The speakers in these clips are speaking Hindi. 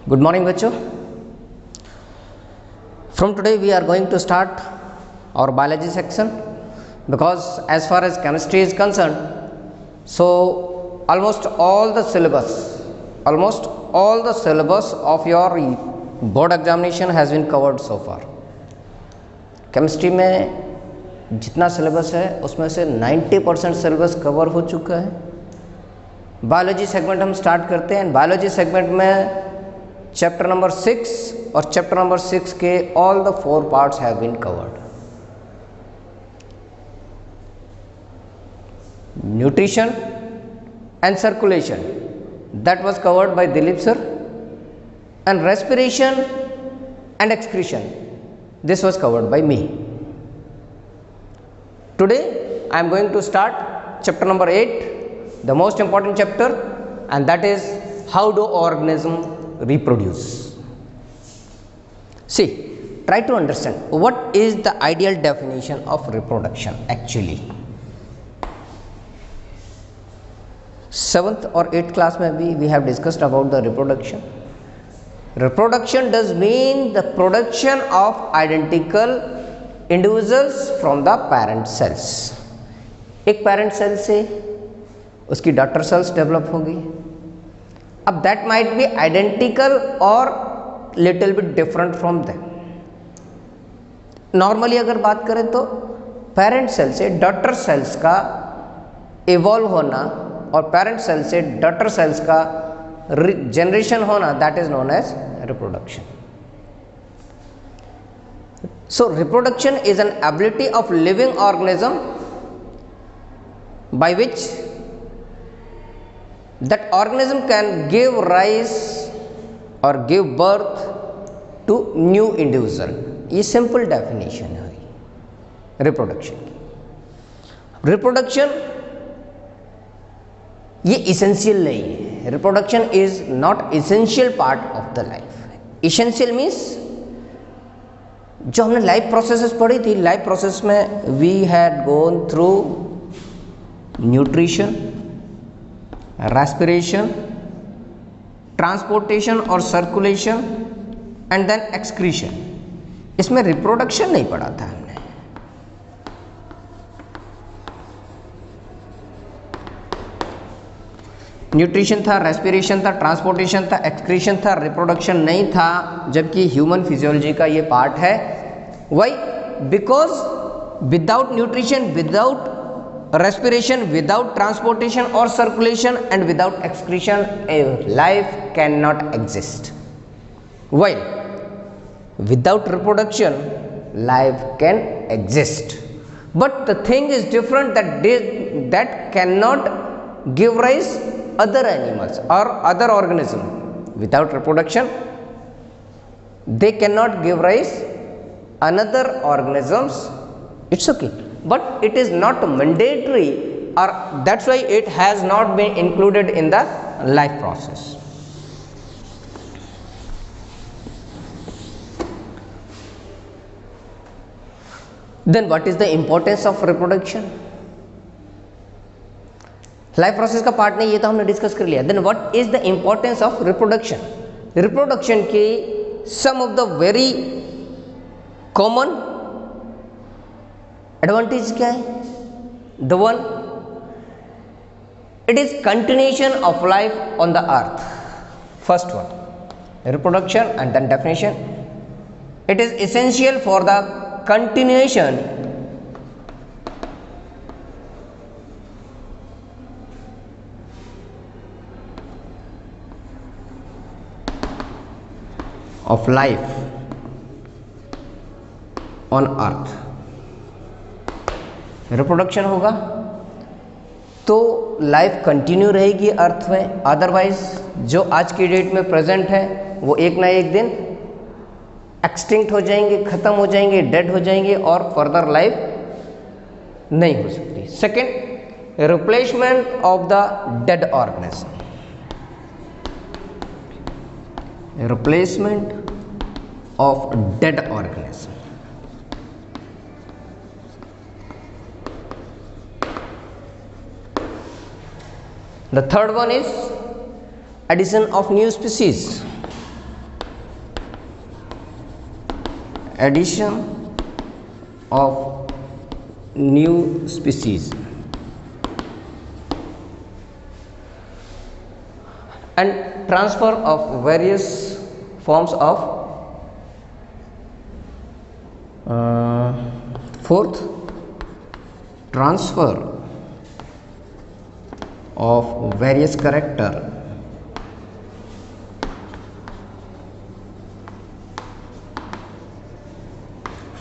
Good morning, बच्चों. From today we are going to start our biology section because as far as chemistry is concerned, so almost all the syllabus of your board examination has been covered so far. Chemistry में जितना सिलेबस है उसमें से 90% सिलेबस कवर हो चुका है. बायोलॉजी सेगमेंट हम स्टार्ट करते हैं. बायोलॉजी सेगमेंट में चैप्टर नंबर 6 और चैप्टर नंबर 6 के all the 4 parts have been covered. Nutrition and circulation that was covered by Dilip sir, and respiration and excretion this was covered by me. Today I am going to start chapter number 8, the most important chapter, and that is how do organisms reproduce. See, try to understand what is the ideal definition of reproduction actually. 7th or 8th class में भी we have discussed about the reproduction. Reproduction does mean the production of identical individuals from the parent cells. एक parent cell से उसकी daughter cells develop होगी. अब that might be identical or little bit different from them. Normally अगर बात करें तो parent cell से daughter cells का evolve होना और parent cell से daughter cells का जनरेशन होना, that is known as reproduction. So reproduction is an ability of living organism by which that organism can give rise और give birth to new individual. ये सिंपल डेफिनेशन है रिप्रोडक्शन की. रिप्रोडक्शन ये इसेंशियल नहीं है. Reproduction is not essential part of the life. Essential means जो हमने लाइफ प्रोसेसेस पढ़ी थी, लाइफ प्रोसेस में we had gone through nutrition, respiration, transportation और सर्कुलेशन एंड देन एक्सक्रीशन. इसमें रिप्रोडक्शन नहीं पढ़ा था हमने. न्यूट्रिशन था, रेस्पिरेशन था, ट्रांसपोर्टेशन था, एक्सक्रीशन था, रिप्रोडक्शन नहीं था, जबकि ह्यूमन फिजियोलॉजी का ये पार्ट है. Why? Because without nutrition, without respiration, without transportation और circulation and without excretion life can not exist. Why? Without reproduction life can exist, but the thing is different that cannot give rise other animals or other organism. Without reproduction they cannot give rise another organisms. It's okay, but it is not mandatory, or that's why it has not been included in the life process. Then what is the importance of reproduction? Life process का पार्ट नहीं, ये तो हमने डिस्कस कर लिया. Then what is the importance of reproduction? Reproduction की some of the very common advantage क्या है? The one, it is continuation of life on the earth. First one, reproduction and then definition. It is essential for the continuation of life on earth. Reproduction होगा तो लाइफ कंटिन्यू रहेगी अर्थ में. अदरवाइज जो आज की डेट में प्रेजेंट है वो एक ना एक दिन एक्सटिंक्ट हो जाएंगे, खत्म हो जाएंगे, डेड हो जाएंगे और फर्दर लाइफ नहीं हो सकती. Second, replacement of the dead organism. replacement of dead organism. The third one is addition of new species. addition of new species and transfer of various forms of fourth, transfer of various character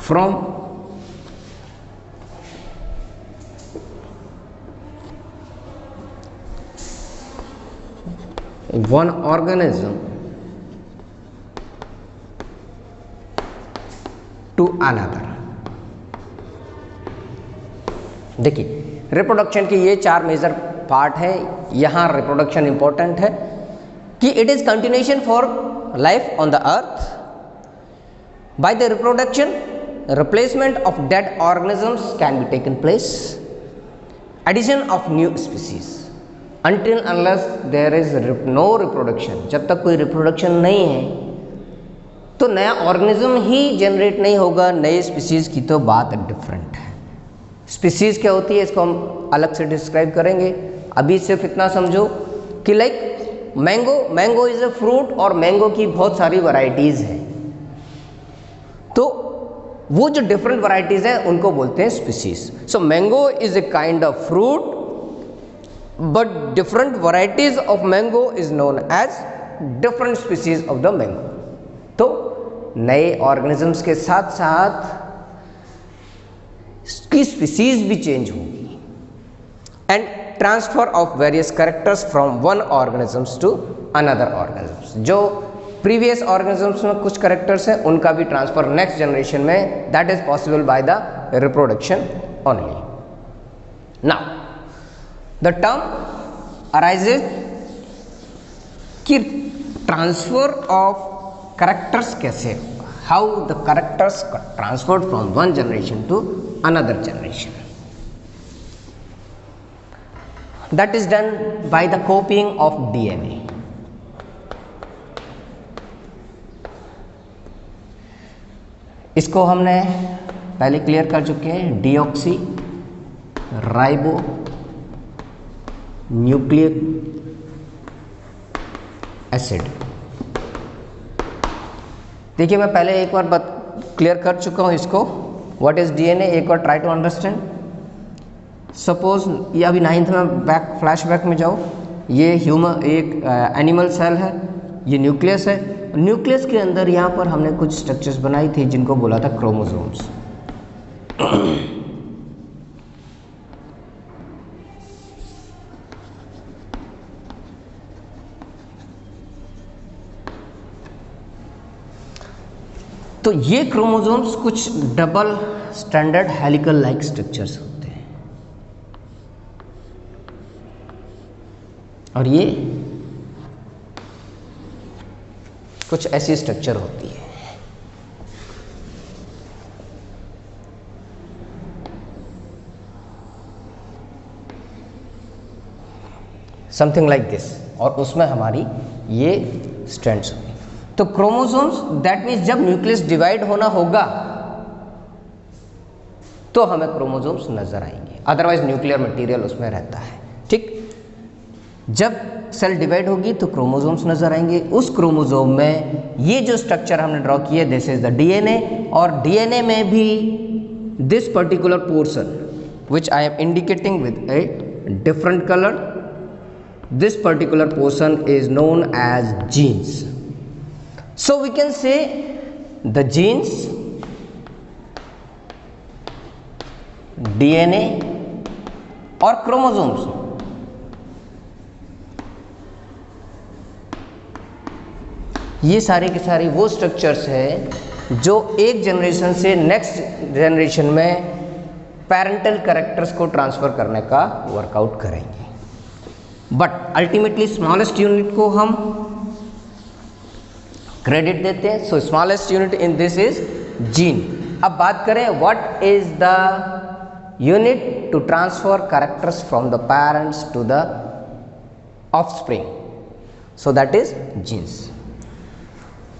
from one organism to another। देखिए रिप्रोडक्शन के ये 4 मेजर पार्ट है। यहाँ रिप्रोडक्शन इंपॉर्टेंट है कि it is continuation for life on the earth. Bye the reproduction replacement of dead organisms can be taken place, addition of new species, until unless there is no reproduction, जब तक कोई रिप्रोडक्शन नहीं है तो नया ऑर्गेनिज्म ही जनरेट नहीं होगा, नए स्पीसीज की तो बात डिफरेंट है। स्पीसीज क्या होती है इसको हम अलग से डिस्क्राइब करेंगे। अभी सिर्फ इतना समझो कि like mango is a fruit और मैंगो की बहुत सारी वैरायटीज हैं, तो वो जो डिफरेंट वैरायटीज हैं उनको बोलते हैं species. So mango is a kind of fruit but different varieties of mango is known as different species of the mango. तो नए ऑर्गेनिजम्स के साथ साथ की स्पीसीज भी चेंज होगी। And transfer of various characters from one organisms to another organisms. जो प्रीवियस ऑर्गेनिजम्स में कुछ कैरेक्टर्स हैं उनका भी ट्रांसफर नेक्स्ट जनरेशन में, that is possible by the reproduction only. Now the term arises कि ट्रांसफर ऑफ कैरेक्टर्स कैसे होगा, how the characters transferred from one generation to another generation. That is done by the copying of DNA. इसको हमने पहले क्लियर कर चुके हैं, डीऑक्सी राइबो न्यूक्लिक एसिड। देखिए मैं पहले एक बार क्लियर कर चुका हूं इसको, व्हाट इज डीएनए। एक बार ट्राई टू अंडरस्टैंड। सपोज ये अभी 9th में फ्लैशबैक में जाओ, ये ह्यूमन एक एनिमल सेल है, ये न्यूक्लियस है। न्यूक्लियस के अंदर यहाँ पर हमने कुछ स्ट्रक्चर्स बनाई थी जिनको बोला था क्रोमोसोम्स। तो ये क्रोमोसोम्स कुछ double standard helical like structures होते हैं और ये कुछ ऐसी स्ट्रक्चर होती है। समथिंग लाइक दिस, और उसमें हमारी ये स्ट्रैंड्स होंगी। तो क्रोमोसोम्स दैट मीन्स जब न्यूक्लियस डिवाइड होना होगा तो हमें क्रोमोसोम्स नजर आएंगे, अदरवाइज न्यूक्लियर मटेरियल उसमें रहता है। ठीक, जब सेल डिवाइड होगी तो क्रोमोसोम्स नजर आएंगे। उस क्रोमोसोम में ये जो स्ट्रक्चर हमने ड्रॉ किया, दिस इज द डीएनए, और डीएनए में भी this particular portion which I am indicating with a different colour, this particular portion is known as genes. So we can say the genes, DNA और क्रोमोसोम्स ये सारे के सारे वो स्ट्रक्चर्स हैं जो एक जनरेशन से नेक्स्ट जनरेशन में पेरेंटल कैरेक्टर्स को ट्रांसफर करने का वर्कआउट करेंगे। बट अल्टीमेटली स्मॉलेस्ट यूनिट को हम क्रेडिट देते हैं। So smallest unit in this is gene. अब बात करें what is the unit to transfer characters from the parents to the offspring, so that is genes.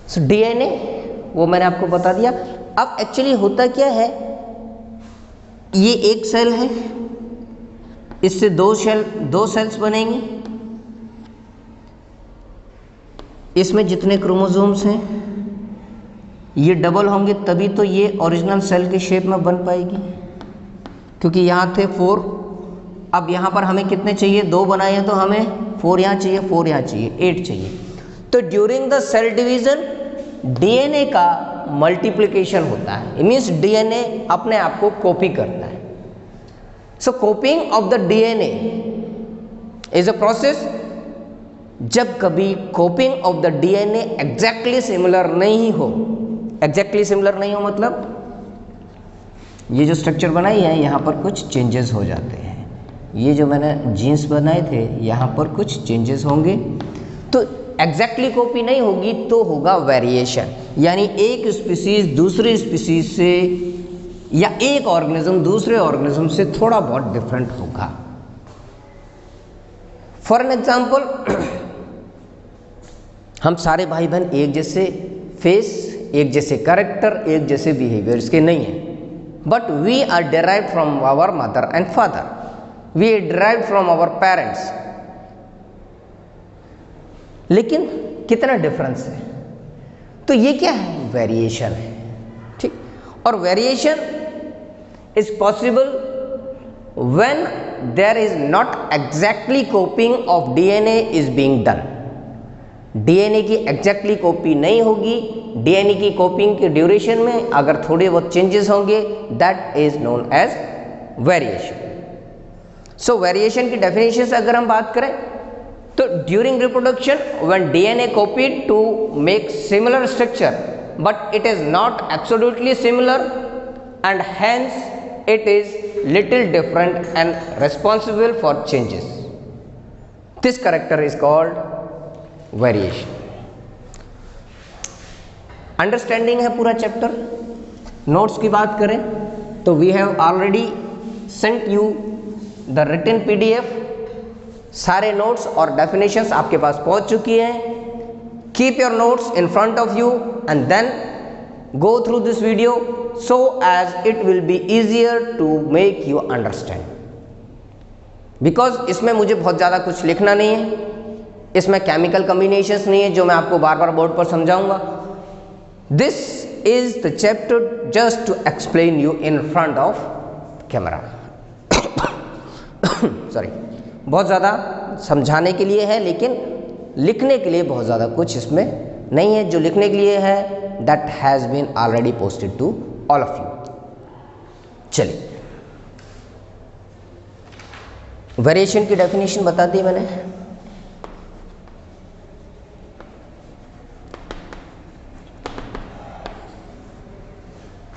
So DNA वो मैंने आपको बता दिया। अब एक्चुअली होता क्या है, ये एक सेल है, इससे दो सेल्स बनेंगे, इसमें जितने क्रोमोसोम्स हैं ये डबल होंगे, तभी तो ये ओरिजिनल सेल के शेप में बन पाएगी, क्योंकि यहाँ थे 4, अब यहाँ पर हमें कितने चाहिए, 2 बनाए हैं तो हमें 4 यहाँ चाहिए, 4 यहाँ चाहिए, 8 चाहिए। तो during the cell division DNA का मल्टीप्लिकेशन होता है, मीन्स डीएनए अपने आप को कॉपी करता है। So copying of the DNA is a process. जब कभी copying of the DNA exactly similar नहीं हो, एग्जैक्टली सिमिलर नहीं हो मतलब ये जो स्ट्रक्चर बनाई है यहाँ पर कुछ चेंजेस हो जाते हैं, ये जो मैंने जीन्स बनाए थे यहाँ पर कुछ चेंजेस होंगे, तो एग्जैक्टली कॉपी नहीं होगी तो होगा वेरिएशन, यानी एक स्पीसीज दूसरे स्पीसीज से या एक ऑर्गेनिज्म दूसरे ऑर्गेनिज्म से थोड़ा बहुत डिफरेंट होगा। फॉर एन एग्जाम्पल, हम सारे भाई बहन एक जैसे फेस, एक जैसे कैरेक्टर, एक जैसे बिहेवियर्स के नहीं हैं, but we are derived from our mother and father, we are derived from our parents. लेकिन कितना डिफरेंस है, तो ये क्या है, वेरिएशन है, ठीक। और variation is possible when there is not exactly copying of DNA is being done. DNA की एग्जैक्टली कॉपी नहीं होगी, डीएनए की कॉपिंग के ड्यूरेशन में अगर थोड़े बहुत चेंजेस होंगे, that is known as variation. So variation की डेफिनेशन से अगर हम बात करें तो during reproduction when DNA copied to make similar structure but it is not absolutely similar and hence it is little different and responsible for changes, this character is called variation. Understanding है पूरा चैप्टर। नोट्स की बात करें तो we have already sent you the written PDF, सारे नोट्स और डेफिनेशंस आपके पास पहुंच चुकी हैं। Keep your notes in front of you and then go through this video so as it will be easier to make you understand, because इसमें मुझे बहुत ज़्यादा कुछ लिखना नहीं है, इसमें केमिकल कॉम्बिनेशंस नहीं है जो मैं आपको बार बार बोर्ड पर समझाऊंगा। This is the chapter just to explain you in front of camera. Sorry, बहुत ज़्यादा समझाने के लिए है, लेकिन लिखने के लिए बहुत ज़्यादा कुछ इसमें नहीं है। जो लिखने के लिए है that has been already posted to all of you. चलिए, वेरिएशन की डेफिनेशन बता दी मैंने।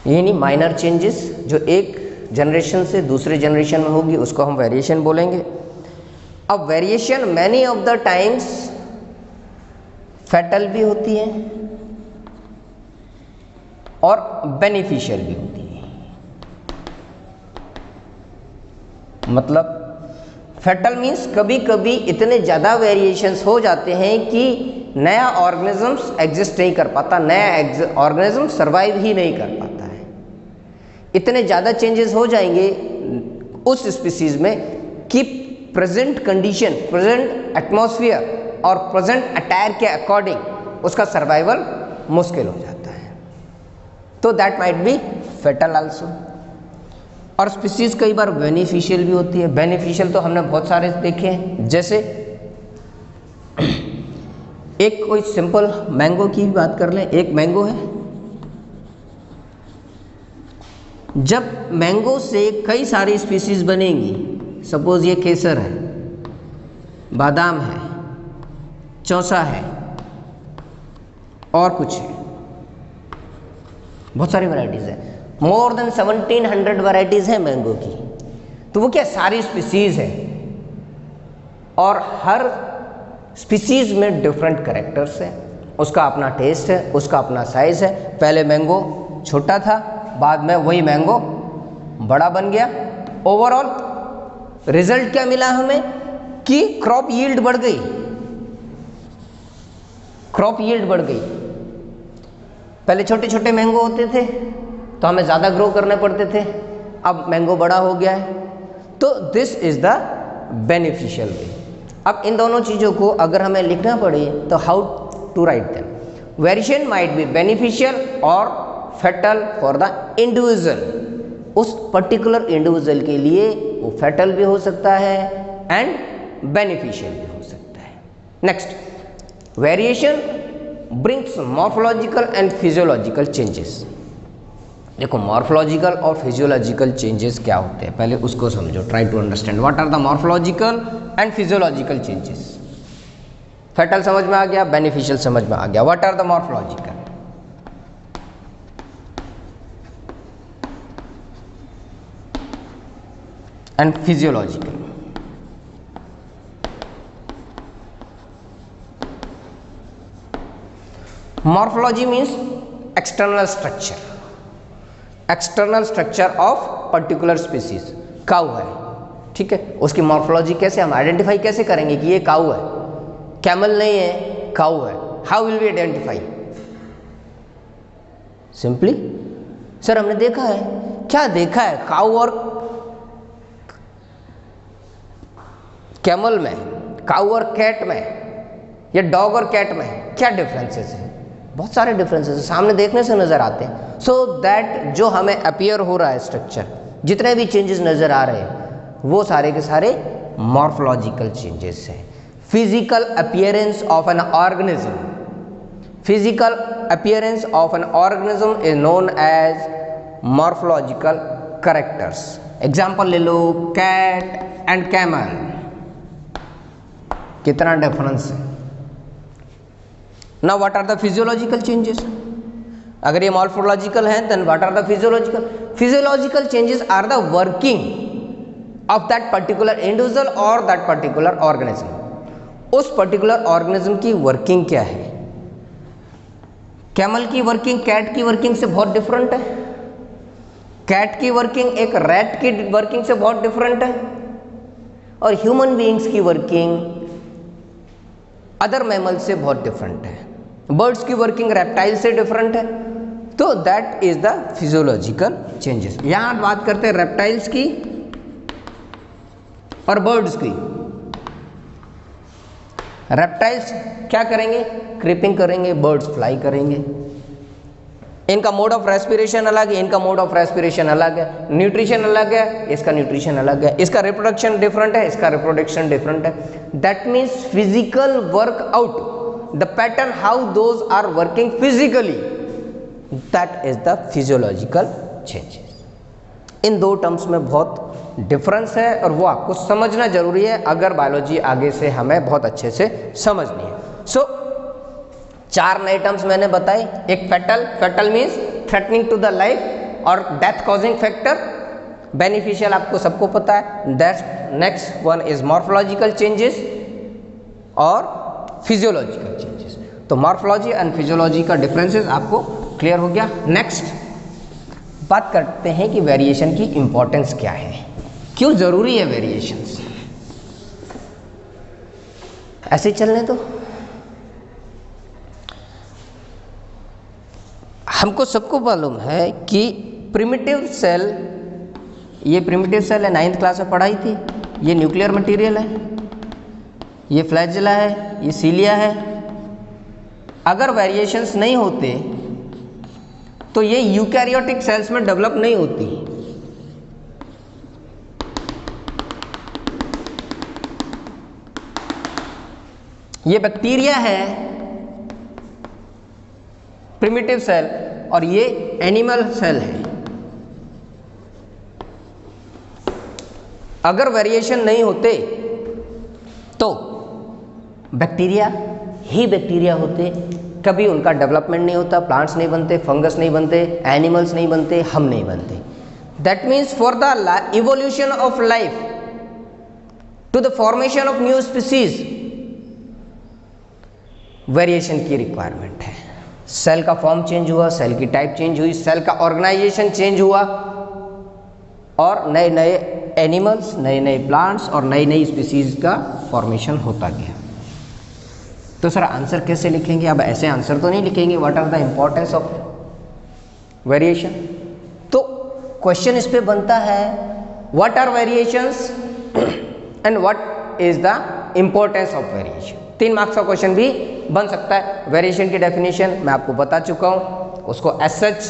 यानी माइनर चेंजेस जो एक जनरेशन से दूसरे जनरेशन में होगी उसको हम वेरिएशन बोलेंगे। अब variation many of the times fatal भी होती है और बेनिफिशियल भी होती है। मतलब फैटल मीन्स कभी कभी इतने ज़्यादा वेरिएशंस हो जाते हैं कि नया ऑर्गेनिजम्स एग्जिस्ट नहीं कर पाता, नया ऑर्गेनिज्म सर्वाइव ही नहीं कर पाता है। इतने ज़्यादा चेंजेस हो जाएंगे उस स्पीसीज में कि प्रेजेंट कंडीशन, प्रेजेंट एटमॉस्फेयर और प्रेजेंट अटायर के अकॉर्डिंग उसका सर्वाइवल मुश्किल हो जाता है, तो that might be fatal also. और स्पीसीज कई बार बेनिफिशियल भी होती है। बेनिफिशियल तो हमने बहुत सारे देखे हैं, जैसे एक कोई सिंपल मैंगो की भी बात कर लें। एक मैंगो है, जब मैंगो से कई सारी स्पीसीज बनेंगी, सपोज ये केसर है, बादाम है, चौसा है और कुछ है, बहुत सारी वैरायटीज़ है, मोर देन 1700 वैरायटीज़ हैं मैंगो की। तो वो क्या सारी स्पीसीज है और हर स्पीसीज में डिफरेंट कैरेक्टर्स हैं, उसका अपना टेस्ट है, उसका अपना साइज़ है। पहले मैंगो छोटा था, बाद में वही मैंगो बड़ा बन गया। ओवरऑल रिजल्ट क्या मिला हमें कि क्रॉप यील्ड बढ़ गई, क्रॉप यील्ड बढ़ गई। पहले छोटे छोटे मैंगो होते थे, तो हमें ज़्यादा ग्रो करने पड़ते थे, अब मैंगो बड़ा हो गया है, तो दिस इज़ द बेनिफिशियल वे। अब इन दोनों चीज़ों को अगर हमें लिखना पड़े तो how to write them. Variation might be beneficial और फैटल फॉर द इंडिविजुअल, उस पर्टिकुलर इंडिविजुअल के लिए वो फैटल भी हो सकता है एंड बेनिफिशियल भी हो सकता है। Next, variation brings morphological and physiological changes. देखो मॉर्फोलॉजिकल और फिजियोलॉजिकल चेंजेस क्या होते हैं, पहले उसको समझो। Try to understand what are the morphological and physiological changes. Fatal समझ में आ गया, बेनिफिशियल समझ में आ गया, what are the morphological and physiological. Morphology means external structure of particular species. Cow है, ठीक है, उसकी मॉर्फोलॉजी कैसे हम आइडेंटिफाई कैसे करेंगे कि ये काऊ है, कैमल नहीं है, काऊ है। How will we identify? Simply, sir हमने देखा है, क्या देखा है? काऊ और कैमल में, काऊ और कैट में, या डॉग और कैट में क्या डिफरेंसेस हैं? बहुत सारे डिफरेंसेस हैं, सामने देखने से नज़र आते हैं। सो दैट जो हमें अपीयर हो रहा है स्ट्रक्चर, जितने भी चेंजेस नज़र आ रहे हैं वो सारे के सारे मॉर्फोलॉजिकल चेंजेस हैं। Physical appearance of an organism, physical appearance of an organism is known as morphological characters. Example ले लो, कैट एंड कैमल, कितना डिफरेंस है। Now what are the physiological changes? अगर ये मॉर्फोलॉजिकल हैं then what are the physiological? Physiological changes are the working of that particular individual और दैट पर्टिकुलर ऑर्गेनिज्म। उस पर्टिकुलर ऑर्गेनिज्म की वर्किंग क्या है? कैमल की वर्किंग कैट की वर्किंग से बहुत डिफरेंट है। कैट की वर्किंग एक रैट की वर्किंग से बहुत डिफरेंट है, और ह्यूमन बीइंग्स की वर्किंग अदर मैमल से बहुत डिफरेंट है। बर्ड्स की वर्किंग रेप्टाइल से डिफरेंट है। तो that is the physiological changes. यहां बात करते हैं रेप्टाइल्स की और बर्ड्स की। रेप्टाइल्स क्या करेंगे? क्रीपिंग करेंगे, बर्ड्स फ्लाई करेंगे। इनका मोड ऑफ रेस्पिरेशन अलग है, इनका मोड ऑफ रेस्पिरेशन अलग है, न्यूट्रिशन अलग है, इसका न्यूट्रिशन अलग है, इसका रिप्रोडक्शन डिफरेंट है, इसका रिप्रोडक्शन डिफरेंट है। That means physical workout, the pattern how those are working physically, that is the physiological changes। इन दो टर्म्स में बहुत डिफरेंस है और वो आपको समझना जरूरी है अगर बायोलॉजी आगे से हमें बहुत अच्छे से समझनी है। सो 4 नए टर्म्स मैंने बताए। एक fatal means threatening to the life और डेथ कॉजिंग फैक्टर। बेनिफिशियल आपको सबको पता है। Next one is morphological changes और फिजियोलॉजिकल चेंजेस। तो मॉर्फोलॉजी एंड फिजियोलॉजी का डिफरेंसेस आपको क्लियर हो गया। नेक्स्ट बात करते हैं कि वेरिएशन की इंपॉर्टेंस क्या है, क्यों जरूरी है वेरिएशंस। ऐसे चलने दो। हमको सबको मालूम है कि प्रिमिटिव सेल, ये प्रिमिटिव सेल है, 9th क्लास में पढ़ाई थी। ये न्यूक्लियर मटेरियल है, ये फ्लैजेला है, ये सीलिया है। अगर वेरिएशंस नहीं होते तो ये यूकैरियोटिक सेल्स में डेवलप नहीं होती। ये बैक्टीरिया है प्रिमिटिव सेल और ये एनिमल सेल है। अगर वेरिएशन नहीं होते तो बैक्टीरिया ही बैक्टीरिया होते, कभी उनका डेवलपमेंट नहीं होता, प्लांट्स नहीं बनते, फंगस नहीं बनते, एनिमल्स नहीं बनते, हम नहीं बनते। That means for the evolution of life to the formation of new species variation की रिक्वायरमेंट है। सेल का फॉर्म चेंज हुआ, सेल की टाइप चेंज हुई, सेल का ऑर्गेनाइजेशन चेंज हुआ और नए नए एनिमल्स, नए नए प्लांट्स और नई नई स्पीसीज का फॉर्मेशन होता गया। तो सर आंसर कैसे लिखेंगे? अब ऐसे आंसर तो नहीं लिखेंगे। What are the importance of variation? Question इस पे बनता है, what are variations and what is the importance of variation. 3 marks का क्वेश्चन भी बन सकता है। वेरिएशन की डेफिनेशन मैं आपको बता चुका हूं, उसको एज सच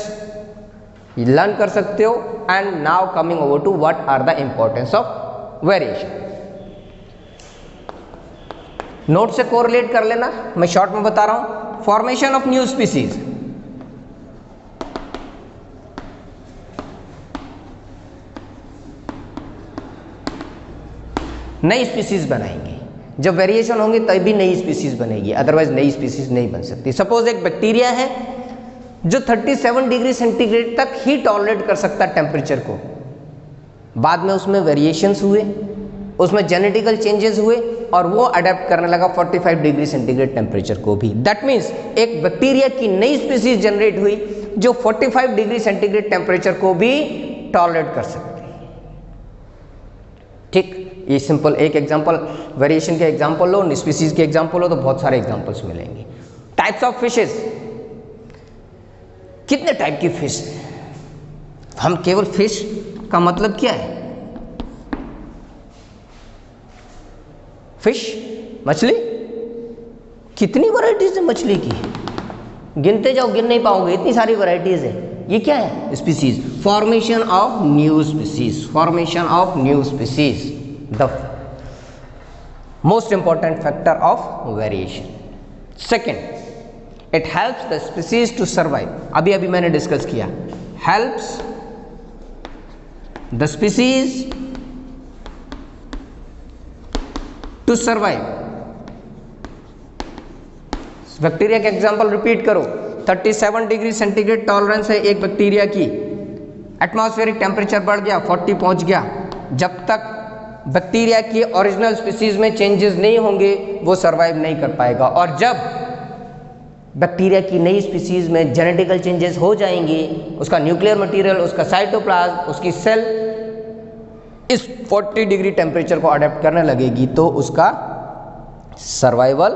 लर्न कर सकते हो। And now coming over to what are the importance of variation. Note से कोरिलेट कर लेना, मैं शॉर्ट में बता रहा हूं। फॉर्मेशन ऑफ न्यू स्पीसीज, नई स्पीसीज बनाएंगे। जब वेरिएशन होंगे तभी नई स्पीसीज बनेगी, अदरवाइज नई स्पीसीज नहीं बन सकती। सपोज एक बैक्टीरिया है जो 37 डिग्री सेंटीग्रेड तक ही टॉलरेट कर सकता है टेम्परेचर को, बाद में उसमें वेरिएशंस हुए, उसमें जेनेटिकल चेंजेस हुए और वो अडेप्ट करने लगा 45 डिग्री सेंटीग्रेड टेम्परेचर को भी। दैट मीन्स एक बैक्टीरिया की नई स्पीसीज जनरेट हुई जो 45 डिग्री सेंटीग्रेड टेम्परेचर को भी टॉलरेट कर सकती है। ठीक, ये सिंपल एक एग्जांपल, वेरिएशन के एग्जांपल लो, स्पीसीज के एग्जांपल लो तो बहुत सारे एग्जांपल्स मिलेंगे। टाइप्स ऑफ फिशेस, कितने टाइप की फिश है? हम केवल फिश का मतलब क्या है? फिश, मछली, कितनी वैरायटीज है मछली की, गिनते जाओ गिन नहीं पाओगे, इतनी सारी वैरायटीज है। ये क्या है? Species. Formation of new species, formation of new species, the most important factor of variation. Second, it helps the species to survive. अभी अभी मैंने डिस्कस किया, helps the species to survive. Bacteria के एग्जांपल रिपीट करो। 37 डिग्री सेंटीग्रेड टॉलरेंस है एक बैक्टीरिया की, एटमॉस्फेरिक टेम्परेचर बढ़ गया, 40 पहुंच गया। जब तक बैक्टीरिया की ओरिजिनल स्पीसीज में चेंजेस नहीं होंगे वो सर्वाइव नहीं कर पाएगा। और जब बैक्टीरिया की नई स्पीसीज में जेनेटिकल चेंजेस हो जाएंगे, उसका न्यूक्लियर मटेरियल, उसका साइटोप्लाज्म, उसकी सेल इस 40 डिग्री टेम्परेचर को अडेप्ट करने लगेगी तो उसका सर्वाइवल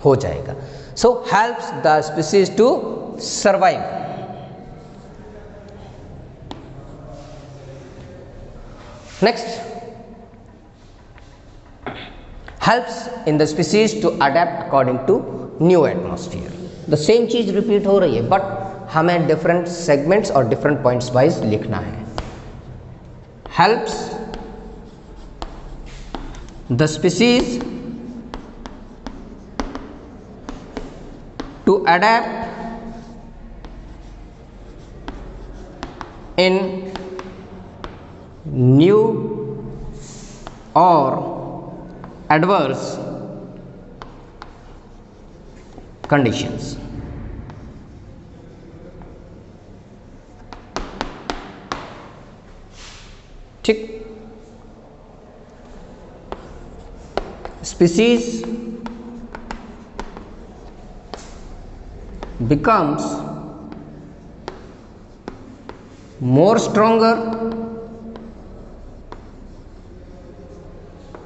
हो जाएगा। So helps the species to survive. Next, helps in the species to adapt according to new atmosphere. The same चीज रिपीट हो रही है बट हमें डिफरेंट सेगमेंट्स और डिफरेंट पॉइंट्स वाइज लिखना है। Helps the species to adapt in new और adverse conditions। ठीक, species becomes more stronger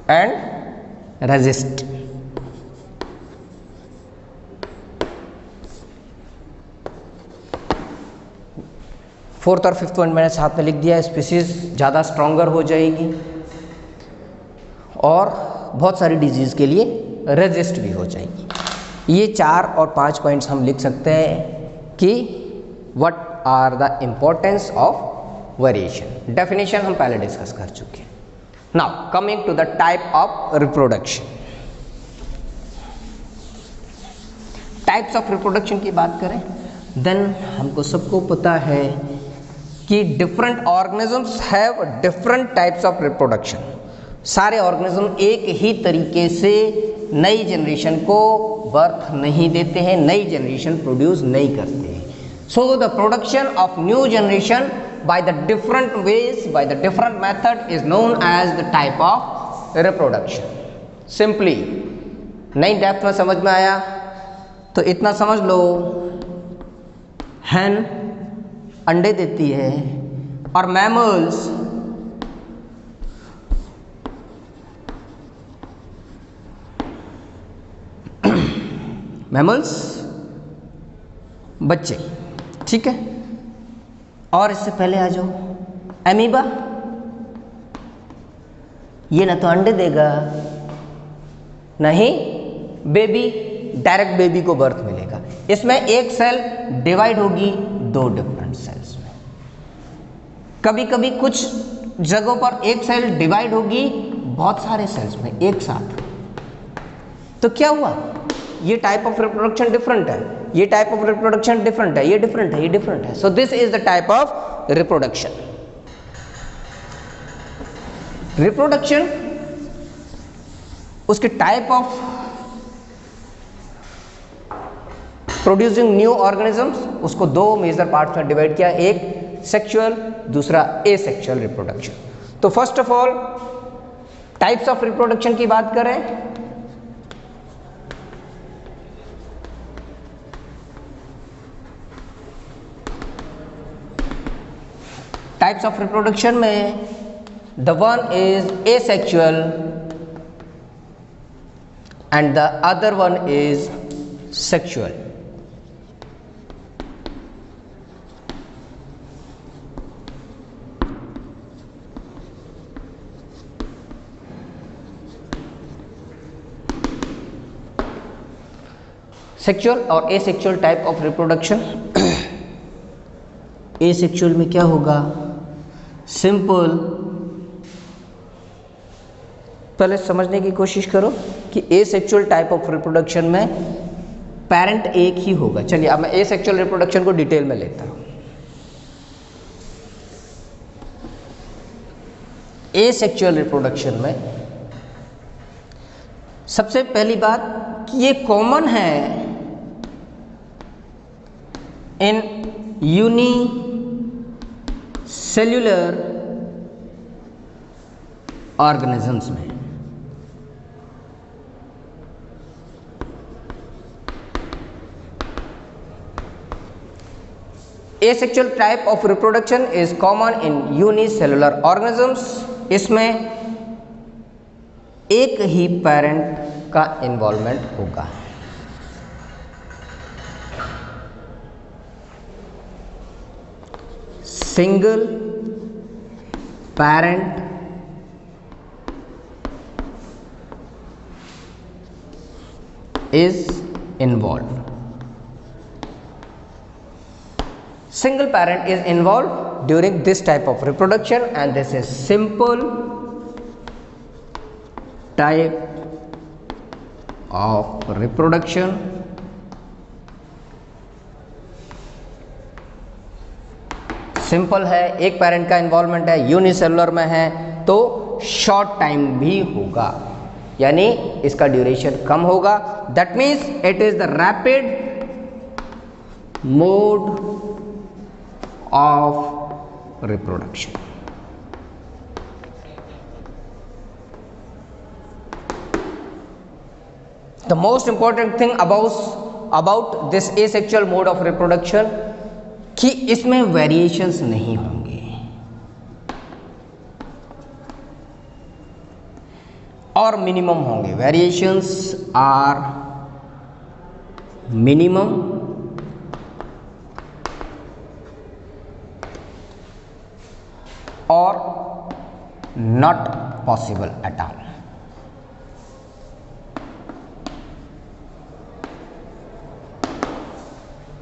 and resist। Fourth और फिफ्थ पॉइंट मैंने साथ में लिख दिया है। स्पीसीज ज़्यादा स्ट्रॉन्गर हो जाएगी और बहुत सारी डिजीज़ के लिए रेजिस्ट भी हो जाएगी। ये 4 और 5 पॉइंट्स हम लिख सकते हैं कि what are the importance of variation. Definition हम पहले डिस्कस कर चुके हैं। Now coming to the type of reproduction। Types of reproduction की बात करें then हमको सबको पता है कि different organisms have different types of reproduction। सारे ऑर्गेनिज्म एक ही तरीके से नई जनरेशन को बर्थ नहीं देते हैं, नई जनरेशन प्रोड्यूस नहीं करते हैं। So the production of new generation by the different ways, by the different method is known as the type of reproduction। Simply नई डेप्थ में समझ में आया तो इतना समझ लो, hen अंडे देती है और मैमल्स बच्चे। ठीक है, और इससे पहले आ जाओ एमीबा, ये ना तो अंडे देगा नहीं बेबी, डायरेक्ट बेबी को बर्थ मिलेगा। इसमें एक सेल डिवाइड होगी दो डिफरेंट सेल्स में। कभी कभी कुछ जगहों पर एक सेल डिवाइड होगी बहुत सारे सेल्स में एक साथ। तो क्या हुआ, ये टाइप ऑफ रिप्रोडक्शन डिफरेंट है, ये टाइप ऑफ रिप्रोडक्शन डिफरेंट है, ये डिफरेंट है, ये डिफरेंट है। So this is the type of reproduction. Reproduction उसके type of producing new organisms, उसको दो मेजर पार्ट्स में डिवाइड किया, एक सेक्सुअल, दूसरा एसेक्सुअल रिप्रोडक्शन। तो first of all types of reproduction की बात करें, टाइप्स ऑफ रिप्रोडक्शन में the one is asexual and the other one is sexual. Sexual और asexual type of reproduction. Asexual में क्या होगा, सिंपल, पहले समझने की कोशिश करो कि एसेक्सुअल टाइप ऑफ रिप्रोडक्शन में पेरेंट एक ही होगा। चलिए अब मैं एसेक्सुअल रिप्रोडक्शन को डिटेल में लेता हूं। एसेक्सुअल रिप्रोडक्शन में सबसे पहली बात कि ये कॉमन है इन यूनिसेल्युलर ऑर्गेनिजम्स में। Asexual type of reproduction is common in unicellular organisms। इसमें एक ही पेरेंट का इन्वॉल्वमेंट होगा। Single parent is involved। Single parent is involved during this type of reproduction and this is simple type of reproduction। Simple है, एक पेरेंट का इन्वॉल्वमेंट है, यूनिसेलुलर में है तो शॉर्ट टाइम भी होगा, यानी इसका ड्यूरेशन कम होगा। That means it is the rapid mode of reproduction. The most important thing about this asexual mode of reproduction कि इसमें वेरिएशंस नहीं होंगे और मिनिमम होंगे। वेरिएशंस आर मिनिमम और not possible at all.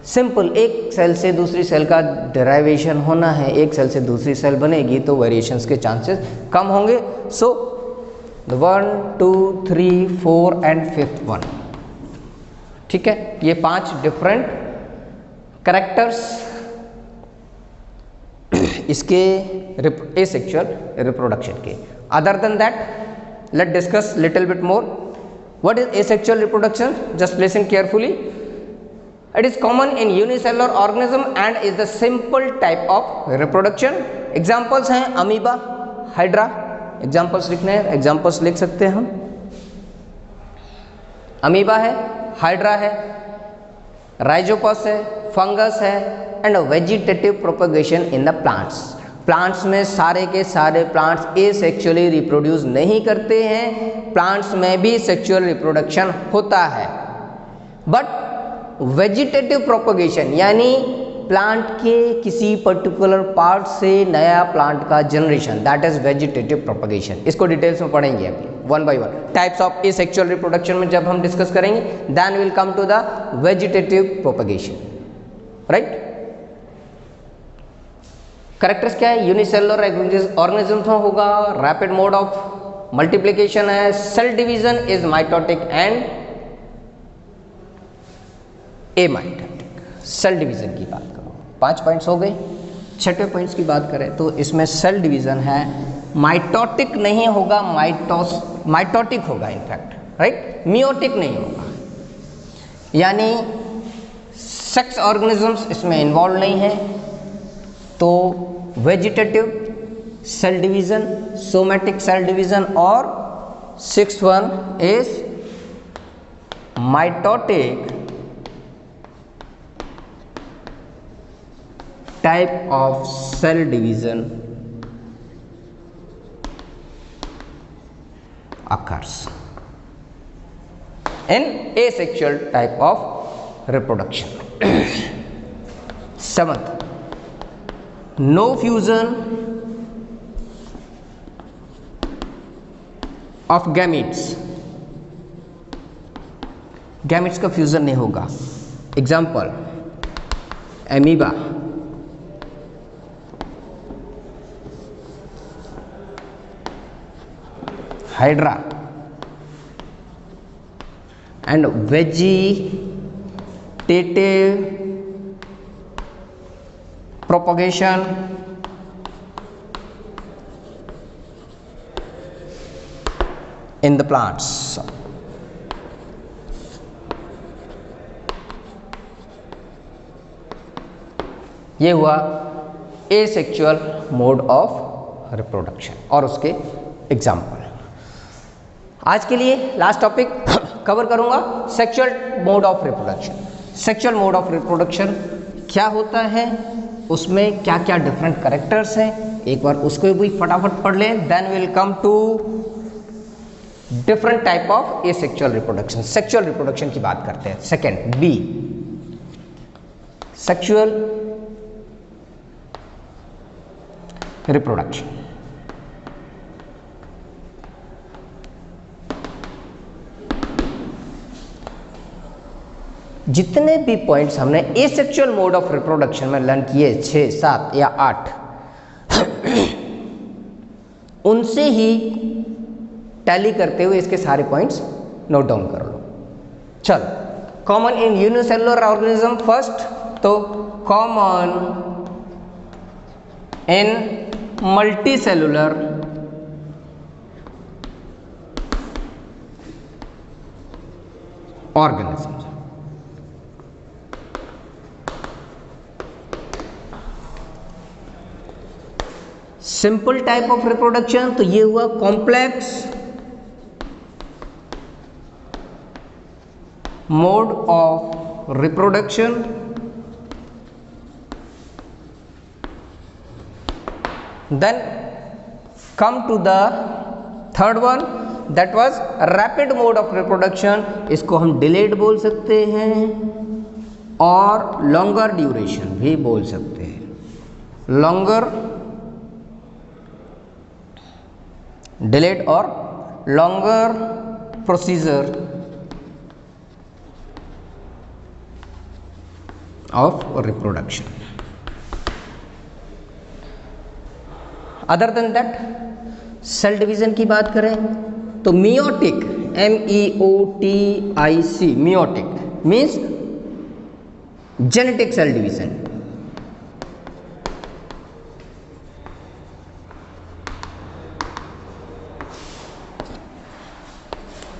Simple, एक सेल से दूसरी सेल का डेराइवेशन होना है, एक सेल से दूसरी सेल बनेगी तो वेरिएशंस के चांसेस कम होंगे। सो 1 2 3 4 एंड 5th वन, ठीक है, ये 5 डिफरेंट कैरेक्टर्स इसके एसेक्सुअल रिप्रोडक्शन के। Other than that let discuss little bit more what is asexual reproduction. Just listen carefully. It is common in unicellular organism and is the simple type of reproduction। Examples हैं अमीबा, हाइड्रा। एग्जाम्पल्स लिखने हैं, एग्जाम्पल्स लिख सकते हैं हम। अमीबा है, हाइड्रा है, राइजोपस है, फंगस है and vegetative propagation in the plants. Plants में सारे के सारे प्लांट्स एसेक्सुअली रिप्रोड्यूस नहीं करते हैं, प्लांट्स में भी सेक्सुअल रिप्रोडक्शन होता है। बट वेजिटेटिव प्रोपगेशन यानी प्लांट के किसी पर्टिकुलर पार्ट से नया प्लांट का generation, that is vegetative propagation. इसको डिटेल्स में पढ़ेंगे अभी one by one. Types of asexual reproduction में जब हम डिस्कस करेंगे, then will come to the vegetative propagation, right. Characters क्या है? यूनिसेलुलर ऑर्गेनिज्म होगा, रैपिड मोड ऑफ मल्टीप्लिकेशन है, cell division is mitotic and amitotic. Cell division की बात करो, 5 पॉइंट्स हो गए। छठे पॉइंट्स की बात करें तो इसमें सेल डिवीजन है, माइटोटिक नहीं होगा, माइटोटिक होगा इनफैक्ट, राइट, मियोटिक नहीं होगा, यानी सेक्स ऑर्गेनिजम्स इसमें इन्वॉल्व नहीं है। तो vegetative cell division, somatic cell division, और 6th one is mitotic type of cell division occurs in asexual type of reproduction. 7th, no fusion of gametes. gametes का फ्यूजन नहीं होगा। Example amoeba, hydra and vegetative propagation in the plants. ये हुआ एसेक्सुअल मोड ऑफ रिप्रोडक्शन और उसके एग्जाम्पल। आज के लिए लास्ट टॉपिक कवर करूंगा, sexual mode of reproduction. Sexual mode of reproduction क्या होता है, उसमें क्या क्या डिफरेंट कैरेक्टर्स हैं, एक बार उसको भी फटाफट पढ़ लें। Then will come to different type of asexual reproduction. Sexual reproduction की बात करते हैं। Second, B, sexual reproduction. जितने भी पॉइंट्स हमने एसेक्सुअल मोड ऑफ रिप्रोडक्शन में लर्न किए, 6, 7 या 8, उनसे ही टैली करते हुए इसके सारे पॉइंट्स नोट डाउन कर लो। चल, common in unicellular organism first, तो common in multicellular organism. Simple type of reproduction, तो ये हुआ complex mode of reproduction. Then come to the third one, that was rapid mode of reproduction. इसको हम डिलेड बोल सकते हैं और लॉन्गर ड्यूरेशन भी बोल सकते हैं। लॉन्गर डिलेड और longer procedure of reproduction. Other than that, cell division की बात करें तो meiotic, MEOTIC, meiotic means genetic cell division.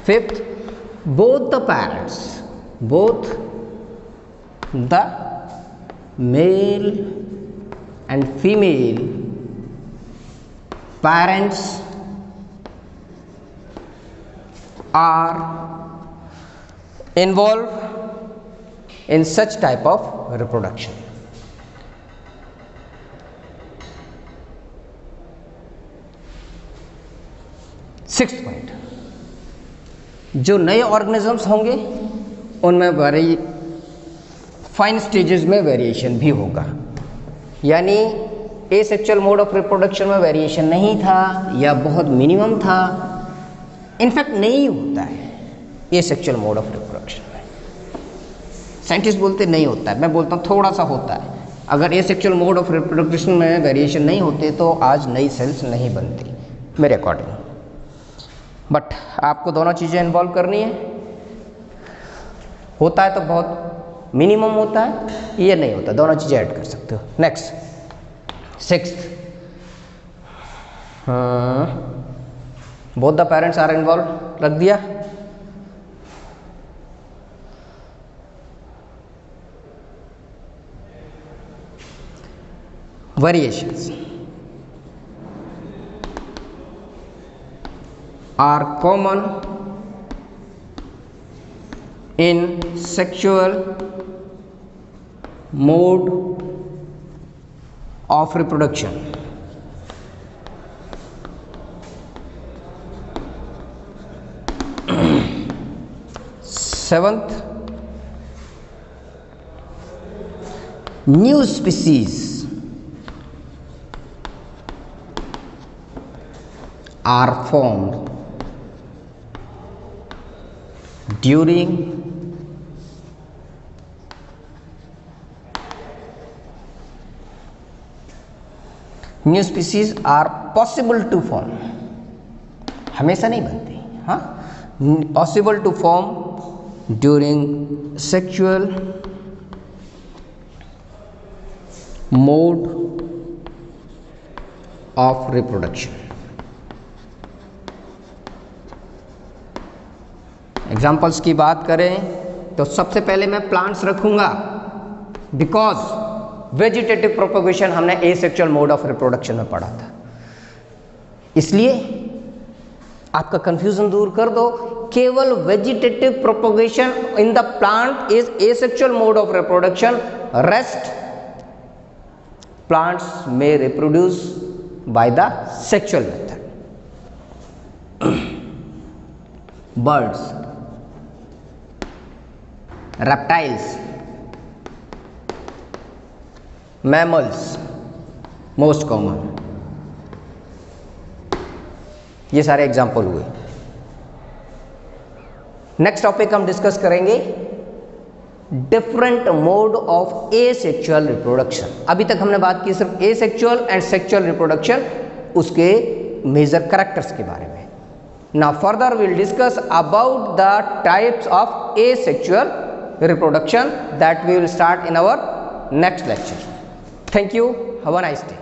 Fifth, both the parents, both the male and female parents are involved in such type of reproduction. Sixth point, जो नए ऑर्गेनिजम्स होंगे उनमें फाइन स्टेजेस में वेरिएशन भी होगा, यानी एसेक्सुअल मोड ऑफ रिप्रोडक्शन में वेरिएशन नहीं था या बहुत मिनिमम था, इनफैक्ट नहीं होता है एसेक्सुअल मोड ऑफ रिप्रोडक्शन में। साइंटिस्ट बोलते नहीं होता है, मैं बोलता हूँ थोड़ा सा होता है। अगर एसेक्सुअल मोड ऑफ रिप्रोडक्शन में वेरिएशन नहीं होते तो आज नई सेल्स नहीं बनती मेरे अकॉर्डिंग। बट आपको दोनों चीज़ें इन्वॉल्व करनी है, होता है तो बहुत मिनिमम होता है, ये नहीं होता, दोनों चीज़ें ऐड कर सकते हो। Next 6th, both the parents are involve, रख दिया। Variations are common in sexual mode of reproduction. Seventh, new species are formed during new species are possible to form, हमेशा नहीं बनती, हाँ, possible to form during sexual mode of reproduction. Examples की बात करें तो सबसे पहले मैं प्लांट्स रखूंगा, बिकॉज वेजिटेटिव प्रोपगेशन हमने एसेक्सुअल मोड ऑफ रिप्रोडक्शन में पढ़ा था, इसलिए आपका कंफ्यूजन दूर कर दो। केवल vegetative propagation in the plant is asexual mode of reproduction, rest plants में reproduce by the sexual method. Birds, reptiles, mammals most common, ये सारे एग्जाम्पल हुए। नेक्स्ट टॉपिक हम डिस्कस करेंगे different mode of asexual reproduction. अभी तक हमने बात की सिर्फ एसेक्सुअल एंड सेक्सुअल रिप्रोडक्शन, उसके मेजर कैरेक्टर्स के बारे में। Now further we will discuss about the types of asexual reproduction that we will start in our next lecture. Thank you. Have a nice day.